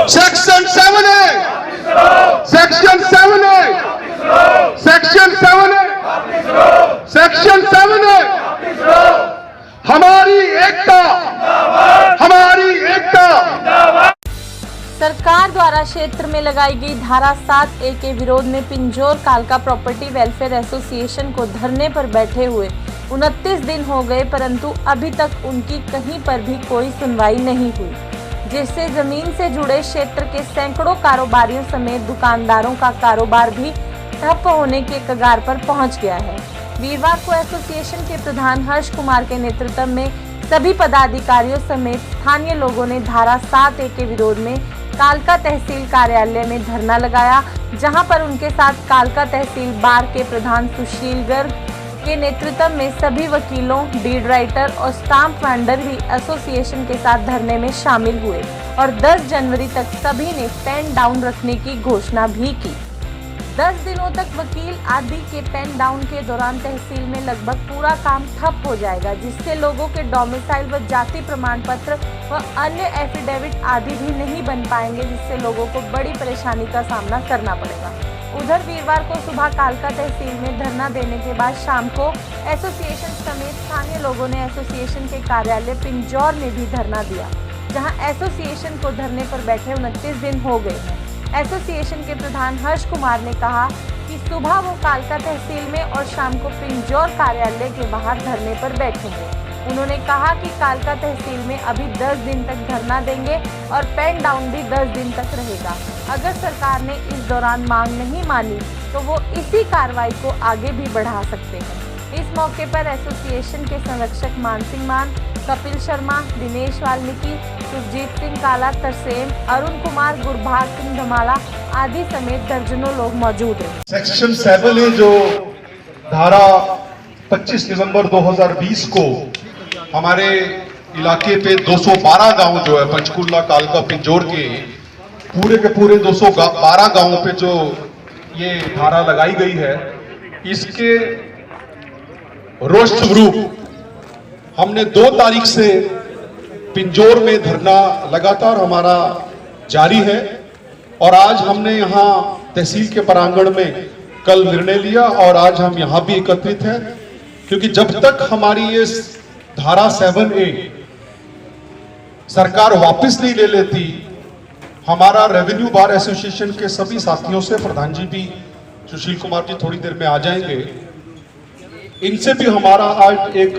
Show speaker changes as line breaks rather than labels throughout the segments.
Section 7A, section 7A, section 7A, section 7A, हमारी एकता, हमारी एकता।
सरकार द्वारा क्षेत्र में लगाई गई धारा 7A के विरोध में पिंजौर कालका प्रॉपर्टी वेलफेयर एसोसिएशन को धरने पर बैठे हुए 29 दिन हो गए, परंतु अभी तक उनकी कहीं पर भी कोई सुनवाई नहीं हुई, जिससे जमीन से जुड़े क्षेत्र के सैकड़ों कारोबारियों समेत दुकानदारों का कारोबार भी ठप होने के कगार पर पहुंच गया है। वीरवार को एसोसिएशन के प्रधान हर्ष कुमार के नेतृत्व में सभी पदाधिकारियों समेत स्थानीय लोगों ने धारा 7A के विरोध में कालका तहसील कार्यालय में धरना लगाया, जहां पर उनके साथ कालका तहसील बार के प्रधान सुशील गर्ग के नेतृत्व में सभी वकीलों, डीड राइटर और स्टाम्प वेंडर भी एसोसिएशन के साथ धरने में शामिल हुए और 10 जनवरी तक सभी ने पेन डाउन रखने की घोषणा भी की। 10 दिनों तक वकील आदि के पेन डाउन के दौरान तहसील में लगभग पूरा काम ठप हो जाएगा, जिससे लोगों के डोमिसाइल व जाति प्रमाण पत्र व अन्य एफिडेविट आदि भी नहीं बन पाएंगे, जिससे लोगों को बड़ी परेशानी का सामना करना पड़ेगा। उधर वीरवार को सुबह कालका तहसील में धरना देने के बाद शाम को एसोसिएशन समेत स्थानीय लोगों ने एसोसिएशन के कार्यालय पिंजौर में भी धरना दिया, जहां एसोसिएशन को धरने पर बैठे 29 दिन हो गए हैं। एसोसिएशन के प्रधान हर्ष कुमार ने कहा कि सुबह वो कालका तहसील में और शाम को पिंजौर कार्यालय के बाहर धरने पर बैठेंगे। उन्होंने कहा कि कालका तहसील में अभी 10 दिन तक धरना देंगे और पेन डाउन भी 10 दिन तक रहेगा। अगर सरकार ने इस दौरान मांग नहीं मानी तो वो इसी कार्रवाई को आगे भी बढ़ा सकते हैं। इस मौके पर एसोसिएशन के संरक्षक मानसिंह मान, कपिल शर्मा, दिनेश वाल्मीकि, सुरजीत सिंह काला, तरसेम, अरुण कुमार, गुरभाग सिंह धमाला आदि समेत दर्जनों लोग मौजूद रहे।
सेक्शन 7A जो धारा 25 नवंबर 2020 को हमारे इलाके पे 212 गांव जो है पंचकुला, कालका, पिंजौर के पूरे 212 गांवों पे जो ये धारा लगाई गई है, इसके रोष स्वरूप हमने 2 तारीख से पिंजौर में धरना लगातार हमारा जारी है और आज हमने यहाँ तहसील के प्रांगण में कल निर्णय लिया और आज हम यहाँ भी एकत्रित हैं, क्योंकि जब तक हमारी ये धारा 7A सरकार वापस नहीं ले लेती, हमारा रेवेन्यू बार एसोसिएशन के सभी साथियों से, प्रधान जी भी, सुशील कुमार जी थोड़ी देर में आ जाएंगे, इनसे भी हमारा आज एक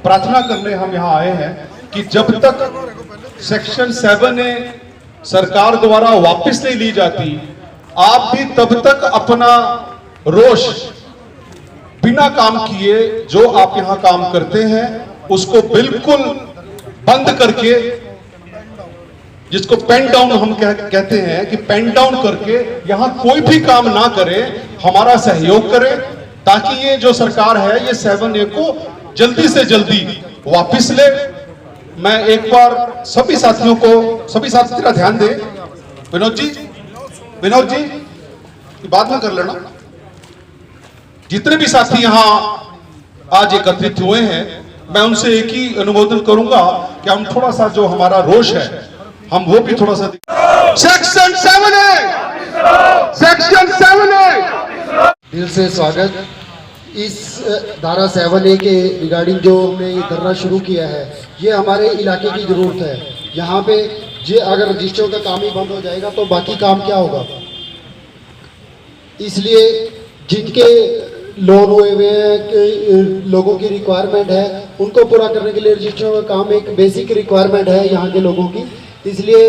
प्रार्थना करने हम यहाँ आए हैं कि जब तक सेक्शन 7A सरकार द्वारा वापस नहीं ली जाती, आप भी तब तक अपना रोष बिना काम किए जो आप यहाँ काम करते हैं उसको बिल्कुल बंद करके, जिसको पेन डाउन हम कहते हैं कि पेन डाउन करके यहाँ कोई भी काम ना करे, हमारा सहयोग करें, ताकि ये जो सरकार है ये 7A को जल्दी से जल्दी वापस ले। मैं एक बार सभी साथियों को, सभी साथी तेरा ध्यान दे, विनोद जी बात में कर लेना। जितने भी साथी यहाँ आज एकत्रित हुए हैं, मैं उनसे एक ही अनुमोदन करूंगा कि हम थोड़ा सा जो हमारा रोष है हम वो भी थोड़ा सा सेक्शन 7A, सेक्शन 7A
दिल से स्वागत। इस धारा 7A के रिगार्डिंग जो हमने ये धरना शुरू किया है, ये हमारे इलाके की ज़रूरत है। यहाँ पे ये अगर रजिस्टरों का काम ही बंद हो जाएगा तो बाकी काम क्या होगा। इसलिए जिनके लोन हुए हुए हैं, लोगों की रिक्वायरमेंट है, उनको पूरा करने के लिए रजिस्टरों का काम एक बेसिक रिक्वायरमेंट है यहाँ के लोगों की। इसलिए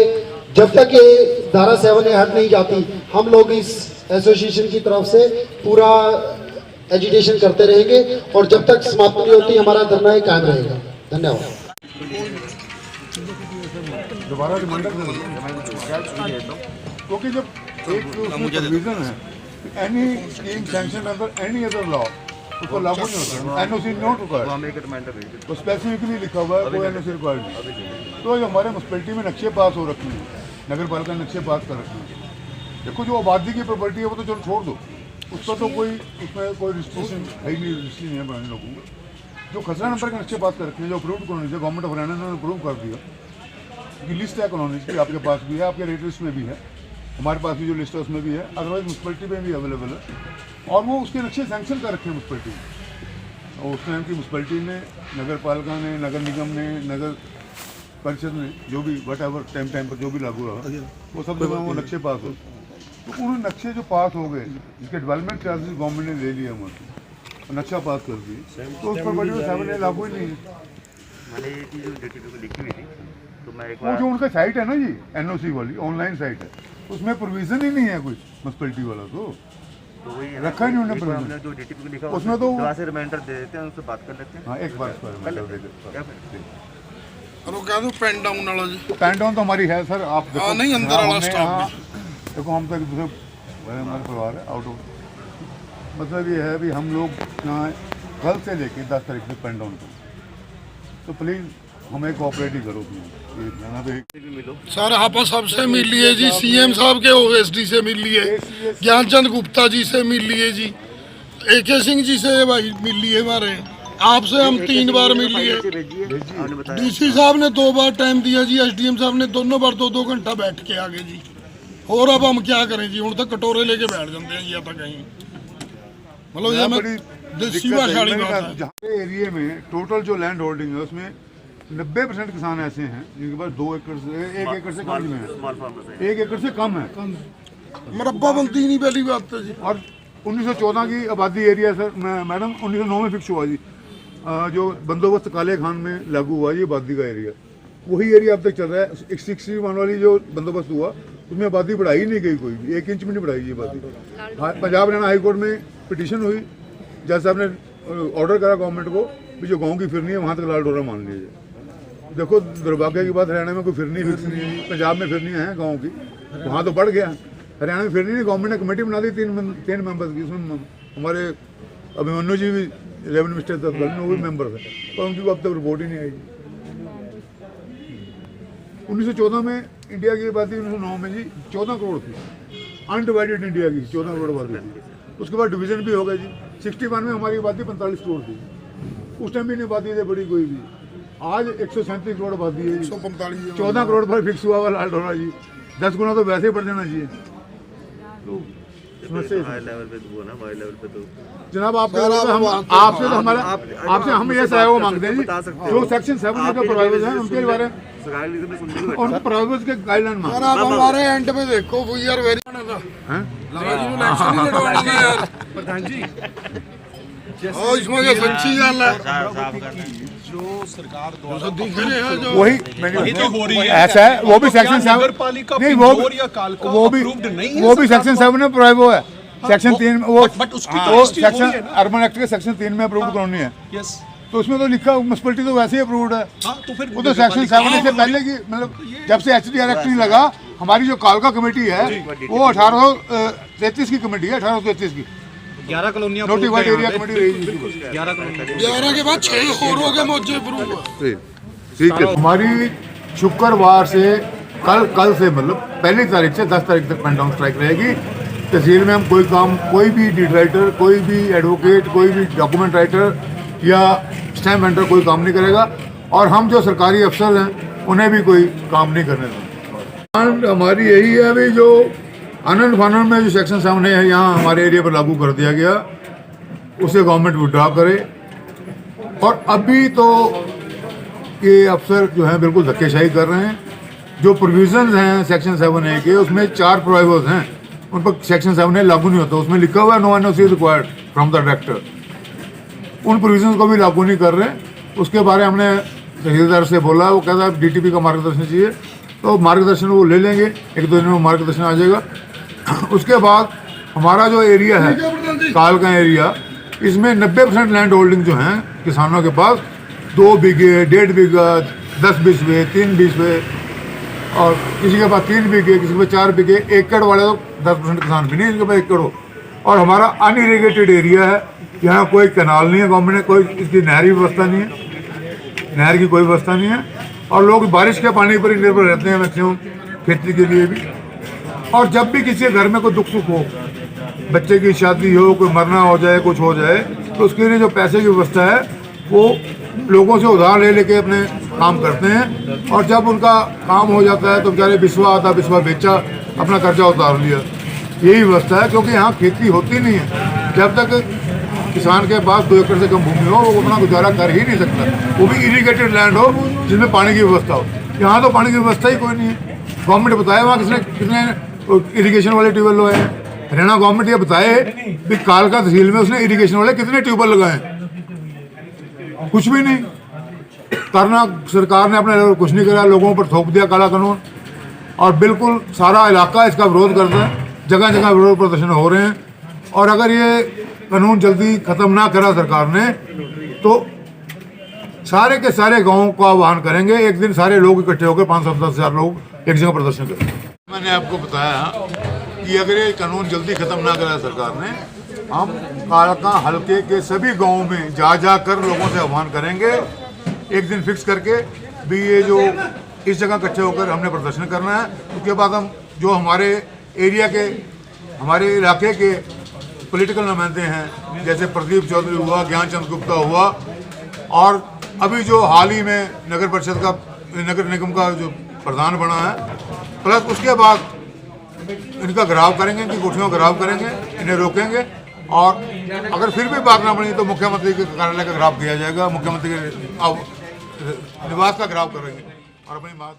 जब तक ये धारा 7A हट नहीं जाती, हम लोग इस एसोसिएशन की तरफ से पूरा एजिटेशन करते रहेंगे और जब तक समाप्त नहीं होती हमारा धरना कायम रहेगा। धन्यवाद।
दोबारा रिमाइंडर क्योंकि जब एक प्रोविजन है any scheme sanction under any other law उसको लागू नहीं होता, एनओसी नॉट रिक्वायर्ड, तो स्पेसिफिकली लिखा हुआ है कोई एनओसी रिक्वायर्ड नहीं। तो ये हमारे म्यूनसिपैलिटी में नक्शे पास हो रखे हैं, नगर पालिका नक्शे पास कर रखे हैं। देखो जो आबादी की प्रॉपर्टी है वो तो चलो छोड़ दो, उसका तो कोई उसमें कोई रिस्ट्रिक्शन है ही नहीं, रजिस्ट्री नहीं है बनाने लोगों को। जो खसरा नंबर के नक्शे पास कर रखे हैं, जो अप्रूव कॉलोनी है, गवर्नमेंट ऑफ हरियाणा ने अप्रूव कर दिया, की लिस्ट है कॉलोनीज की, आपके पास भी है, आपके रेट लिस्ट में भी है, हमारे पास भी जो लिस्ट है उसमें भी है, अदरवाइज म्यूनसिपलिटी में भी अवेलेबल है। और वो उसके नक्शे सैंक्शन कर रखे हैं म्यूनसिपलिटी में, और उस टाइम की म्यूनसिपलिटी ने, नगर पालिका ने, नगर निगम ने, नगर परिषद ने, जो भी वट एवर टाइम पर जो भी लागू रहा, वो सब जगह वो नक्शे पास हो। तो उन नक्शे जो पास हो गए, जिसके डेवलपमेंट चार्जेस गवर्नमेंट ने ले लिए हमसे, नक्शा पास कर दिए, तो उस पर बड़ी 7A लागू ही नहीं है।
मैंने ये चीज़ डीटीपी को लिखी हुई थी, तो मैं एक
वो
बार
जो उनका साइट है ना जी, एनओसी वाली ऑनलाइन साइट है, उसमें प्रोविजन ही नहीं है कोई म्यूनसिपलिटी वाला,
तो वही है ना,
रखा ही नहीं उन्होंने
एक बार
provision।
हमने जो डीटीपी को लिखा
उसमें तो-
दोबारा से रिमाइंडर दे देते हैं, उनसे बात कर लेते हैं।
हाँ एक बार इस बारे में
कर
कर
लेते हैं।
देंगे।
क्या फिर?
और वो कह दो पेन डाउन वाला जी।
पैन डाउन तो हमारी है सर, आप देखो।
हाँ, नहीं, अंदर वाला
हमने
स्टाफ
यहाँ- देखो हम तो एक दूसरे हमारे परिवार है आउट ऑफ, मतलब ये है भी हम लोग यहाँ कल से लेके 10 तारीख तक पैन डाउन करो, तो प्लीज़ हमें कोऑपरेट ही करो प्लीज़। ये ना भी
भी मिलो।
सर आप सबसे मिल लिए जी, सीएम साहब के ओएसडी से मिल लिए, ज्ञानचंद गुप्ता जी से मिल लिए जी, AK सिंह जी से भाई मिल लिए, हमारे आपसे हम 3 बार मिल लिए,
आपने बताया
डीसी साहब ने 2 बार टाइम दिया जी, SDM साहब ने दोनों बार 2-2 घंटा बैठ के आगे जी। और अब हम क्या करें जी, हूँ तो कटोरे लेके बैठ जाते हैं या तो कहीं, मतलब ये मैं देसी भाषा वाली बात है।
जहाँ एरिया में टोटल जो लैंड होल्डिंग है उसमें 90% किसान ऐसे हैं जिनके पास 2 एकड़ से 1 एकड़ से कम में
स्मॉल फार्मर से
1 एकड़ से कम है।
मरब्बा बनती नहीं पहली बात तो जी।
और 1914 की आबादी एरिया सर मैडम 1909 में फिक्स हुआ जी, जो बंदोबस्त काले खान में लागू हुआ ये आबादी का एरिया, वही एरिया अब तक चल रहा है। 61 वाली जो बंदोबस्त हुआ उसमें आबादी बढ़ाई ही नहीं गई, कोई भी 1 इंच में नहीं बढ़ाई ये आबादी। पंजाब हरियाणा हाई कोर्ट में पिटीशन हुई, जज साहब ने ऑर्डर करा गवर्नमेंट को भी जो गाँव की फिरनी है वहाँ तक लाल डोरा मान लीजिए। देखो दुर्भाग्य की बात, हरियाणा में कोई फिरनी फिक्स नहीं है, पंजाब में फिरनी है गाँव की, वहाँ तो बढ़ गया, हरियाणा में फिरनी नहीं। गवर्नमेंट ने कमेटी बना दी 3 मेंबर्स की, उसमें हमारे अभिमन्यु जी भी रेवेन्यू मिनिस्टर तक वो भी मेंबर थे, पर उनकी अब तक रिपोर्ट ही नहीं आई। 1914 में इंडिया की आबादी 1909 में जी 14 करोड़ थी, अनडिवाइडेड इंडिया की 14 करोड़ आबादी थी। उसके बाद डिवीजन भी हो गया जी, 61 में हमारी आबादी 45 करोड़ थी, उस टाइम भी नहीं आबादी थी बड़ी कोई भी। आज 137 करोड़ आबादी है जी, 14 करोड़ पर फिक्स हुआ हुआ लाल डोरा जी, 10 गुना तो वैसे ही बढ़ जाना चाहिए। तो समस्या
हाई लेवल पे वो ना, हाई लेवल पे तो
जनाब आपसे तो हमारा आपसे हम ये सहयोग मांगते हैं जी, जो सेक्शन 7 के प्रोवाइडर्स हैं उनके बारे में
सरकारी लीडर में सुनने को
उन प्रोवाइडर्स के गाइडलाइन मांगते
सर आप हमारे एंड पे देखो, वी आर वेरी
हैं।
लगा जी इलेक्शन ही लड़वाना था यार प्रधान जी। और इसमें जो सच्ची गल है
जो सरकार
जो
द्वारा
दिख रहे हैं जो
वही
वही तो हो रही है।
ऐसा है, वो भी
क्या
सेक्शन 7
नगरपालिका
नहीं,
पिंजौर या कालका
वो भी
approved नहीं है
वो भी
सरकार
सेक्शन 7 में प्रोवाइड हुआ है। सेक्शन 3 वो
बट उसकी तो
वो
लिस्टिंग हो
सेक्शन
रही है ना।
अर्बन एक्ट के सेक्शन 3 में अप्रूव कॉलोनी है,
यस,
तो उसमें तो लिखा म्यूनसिपलिटी तो वैसे ही अप्रूव्ड है।
हाँ तो फिर
वो तो सेक्शन 7 से पहले की, मतलब जब से HDR एक्ट नहीं लगा, हमारी जो कालका कमेटी है वो 1833 की कमेटी है, 1833 की
11 कॉलोनियां
नोटिफाइड एरिया कमेटी रही।
11 के बाद 6 और हो गए मौजे प्रूव।
ठीक है, हमारी शुक्रवार से कल से मतलब पहली तारीख से 10 तारीख तक पेन डाउन स्ट्राइक रहेगी। तहसील में हम कोई काम, कोई भी डीड राइटर, कोई भी एडवोकेट, कोई भी डॉक्यूमेंट राइटर या स्टैम्प वेंडर कोई काम नहीं करेगा, और हम जो सरकारी अफसर हैं उन्हें भी कोई काम नहीं करने देंगे। हमारी यही है भी जो आनंद फानंद में जो सेक्शन 7 है यहाँ हमारे एरिया पर लागू कर दिया गया, उसे गवर्नमेंट विड्रॉ करे। और अभी तो ये अफसर जो हैं बिल्कुल धक्केशाही कर रहे हैं। जो प्रोविजंस हैं सेक्शन 7A के, उसमें 4 प्रोविजंस हैं, उन पर सेक्शन 7A लागू नहीं होता। उसमें लिखा हुआ है no NOC required from the director, उन प्रोविजंस को भी लागू नहीं कर रहे। उसके बारे में हमने तहसीलदार से बोला, वो कहता है DTP का मार्गदर्शन चाहिए, तो मार्गदर्शन वो ले लेंगे, 1-2 दिन में मार्गदर्शन आ जाएगा। उसके बाद हमारा जो एरिया है कालका एरिया, इसमें 90% लैंड होल्डिंग जो हैं किसानों के पास 2 बीघे, 1.5 बीघा, 10 बीसवे, 3 बीसवे, और किसी के पास 3 बीघे, किसी के पास 4 बीघे, एकड़ वाले तो 10% किसान भी नहीं इनके पास एकड़ हो। और हमारा अनइरीगेटेड एरिया है, यहाँ कोई कैनाल नहीं है, गवर्नमेंट ने कोई इसकी नहरी व्यवस्था नहीं है, नहर की कोई व्यवस्था नहीं है, और लोग बारिश के पानी पर ही निर्भर रहते हैं मैक्सिमम खेती के लिए भी। और जब भी किसी के घर में कोई दुख सुख हो, बच्चे की शादी हो, कोई मरना हो जाए, कुछ हो जाए, तो उसके लिए जो पैसे की व्यवस्था है वो लोगों से उधार ले लेके अपने काम करते हैं, और जब उनका काम हो जाता है तो बेचारे बिस्वा आता, बिस्वा बेचा, अपना कर्जा उतार लिया। यही व्यवस्था है, क्योंकि यहाँ खेती होती नहीं है। जब तक किसान के पास 2 एकड़ से कम भूमि हो वो अपना गुजारा कर ही नहीं सकता, वो भी इरीगेटेड लैंड हो जिसमें पानी की व्यवस्था हो। यहाँ तो पानी की व्यवस्था ही कोई नहीं है। गवर्नमेंट बताए वहाँ कितने इरीगेशन वाले ट्यूबवेल लगाए हैं? हरियाणा गवर्नमेंट ये बताए कि कालका तहसील में उसने इरीगेशन वाले कितने ट्यूबवेल लगाए? कुछ भी नहीं करना। सरकार ने अपने लेवल कुछ नहीं करा, लोगों पर थोप दिया काला कानून, और बिल्कुल सारा इलाका इसका विरोध करता है। जगह जगह विरोध प्रदर्शन हो रहे हैं, और अगर ये कानून जल्दी खत्म ना करा सरकार ने तो सारे के सारे गाँव को आह्वान करेंगे। एक दिन सारे लोग इकट्ठे होकर 5-10 हज़ार लोग एक जगह प्रदर्शन करेंगे। मैंने आपको बताया कि अगर ये कानून जल्दी खत्म ना करा सरकार ने, हम कालका हल्के के सभी गाँव में जा कर लोगों से आह्वान करेंगे, एक दिन फिक्स करके भी ये जो इस जगह इकट्ठे होकर हमने प्रदर्शन करना है। उसके बाद हम जो हमारे एरिया के, हमारे इलाके के पॉलिटिकल नुमाइंदे हैं, जैसे प्रदीप चौधरी हुआ, ज्ञानचंद गुप्ता हुआ, और अभी जो हाल ही में नगर परिषद का, नगर निगम का जो प्रधान बना है, प्लस उसके बाद इनका घेराव करेंगे, इनकी कोठियों का घेराव करेंगे, इन्हें रोकेंगे, और अगर फिर भी बात ना बनी तो मुख्यमंत्री के कार्यालय का घेराव किया जाएगा, मुख्यमंत्री के निवास का घेराव करेंगे और अपनी बात